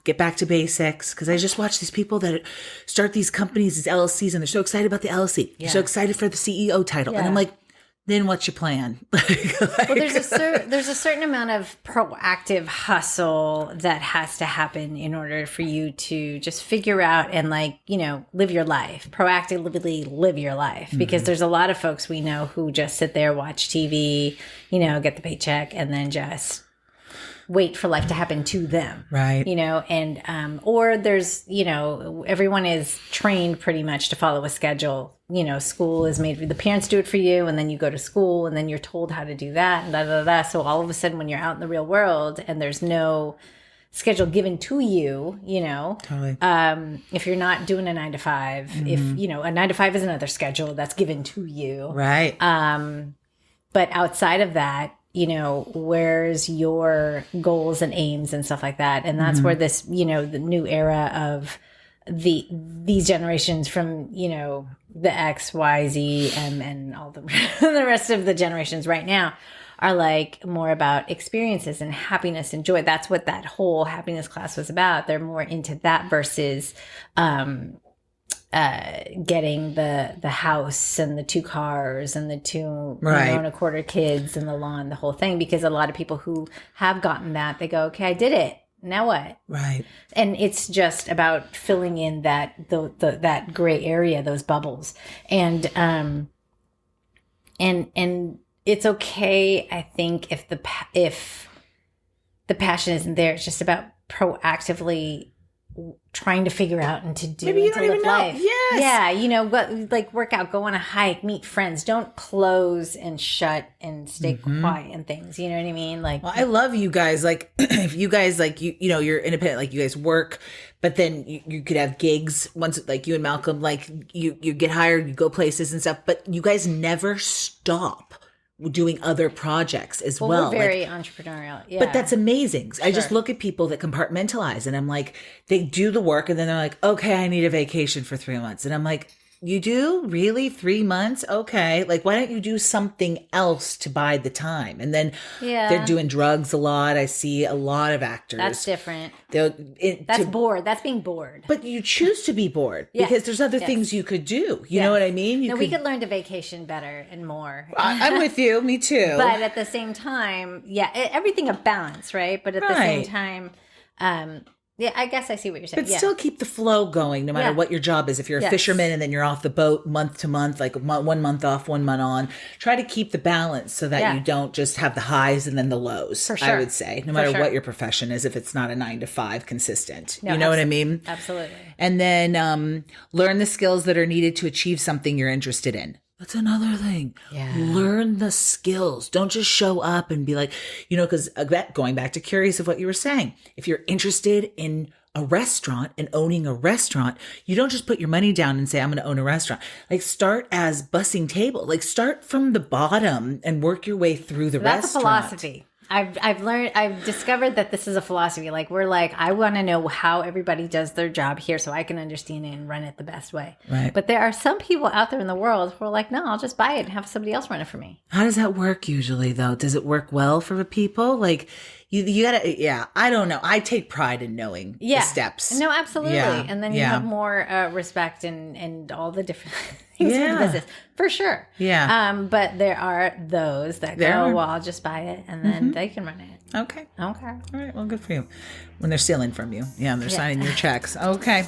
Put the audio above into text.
get back to basics. Because I just watch these people that start these companies, these LLCs, and they're so excited about the LLC. They're so excited for the CEO title. And I'm like, then what's your plan? Well, there's a certain amount of proactive hustle that has to happen in order for you to just figure out and live your life, proactively live your life. Because there's a lot of folks we know who just sit there, watch TV, get the paycheck, and then just wait for life to happen to them. Right. Or there's, everyone is trained pretty much to follow a schedule. School is made, the parents do it for you, and then you go to school, and then you're told how to do that, and da, da, da. So all of a sudden when you're out in the real world and there's no schedule given to you, Totally. If you're not doing a 9 to 5, if, a 9 to 5 is another schedule that's given to you. Right. But outside of that, where's your goals and aims and stuff like that? And that's where this, the new era of these generations from, the X, Y, Z, and all the rest of the generations right now are more about experiences and happiness and joy. That's what that whole happiness class was about. They're more into that versus, getting the house and the 2 cars and the 2 and a quarter kids and the lawn, the whole thing. Because a lot of people who have gotten that, they go, okay, I did it. Now what? Right. And it's just about filling in that that gray area, those bubbles, and it's okay. I think if the passion isn't there, it's just about proactively trying to figure out and to do. Maybe you don't even know. Life. Yes. Yeah. Work out, go on a hike, meet friends. Don't close and shut and stay quiet and things. You know what I mean? Well, I love you guys. If you guys you're independent, you guys work, but then you could have gigs once, you and Malcolm, you get hired, you go places and stuff, but you guys never stop doing other projects as well. We're very entrepreneurial. Yeah. But that's amazing. Sure. I just look at people that compartmentalize and I'm like, they do the work and then they're like, okay, I need a vacation for 3 months. And I'm like, you do? Really? 3 months? Okay. Why don't you do something else to bide the time? And then they're doing drugs a lot. I see a lot of actors. That's different. That's bored. That's being bored. But you choose to be bored because there's other things you could do. You know what I mean? We could learn to vacation better and more. I'm with you. Me too. But at the same time, everything a balance, right? But at the same time, I guess I see what you're saying. But still keep the flow going no matter what your job is. If you're a fisherman and then you're off the boat month to month, 1 month off, 1 month on, try to keep the balance so that you don't just have the highs and then the lows, For sure. I would say, no matter what your profession is, if it's not a 9 to 5 consistent. You know what I mean? Absolutely. And then learn the skills that are needed to achieve something you're interested in. That's another thing. Yeah. Learn the skills. Don't just show up and be like, because going back to curious of what you were saying, if you're interested in a restaurant and owning a restaurant, you don't just put your money down and say, I'm going to own a restaurant. Start as bussing table. Start from the bottom and work your way through the restaurant. That's a philosophy. I've discovered that this is a philosophy. I want to know how everybody does their job here so I can understand it and run it the best way. Right. But there are some people out there in the world who are like, no, I'll just buy it and have somebody else run it for me. How does that work usually though? Does it work well for the people? You gotta, I don't know. I take pride in knowing the steps. No, absolutely. Yeah. And then you have more respect and all the different things in the business. For sure. Yeah. But there are those that go, well, I'll just buy it and then they can run it. Okay. Okay. All right. Well, good for you. When they're stealing from you. Yeah. They're signing your checks. Okay.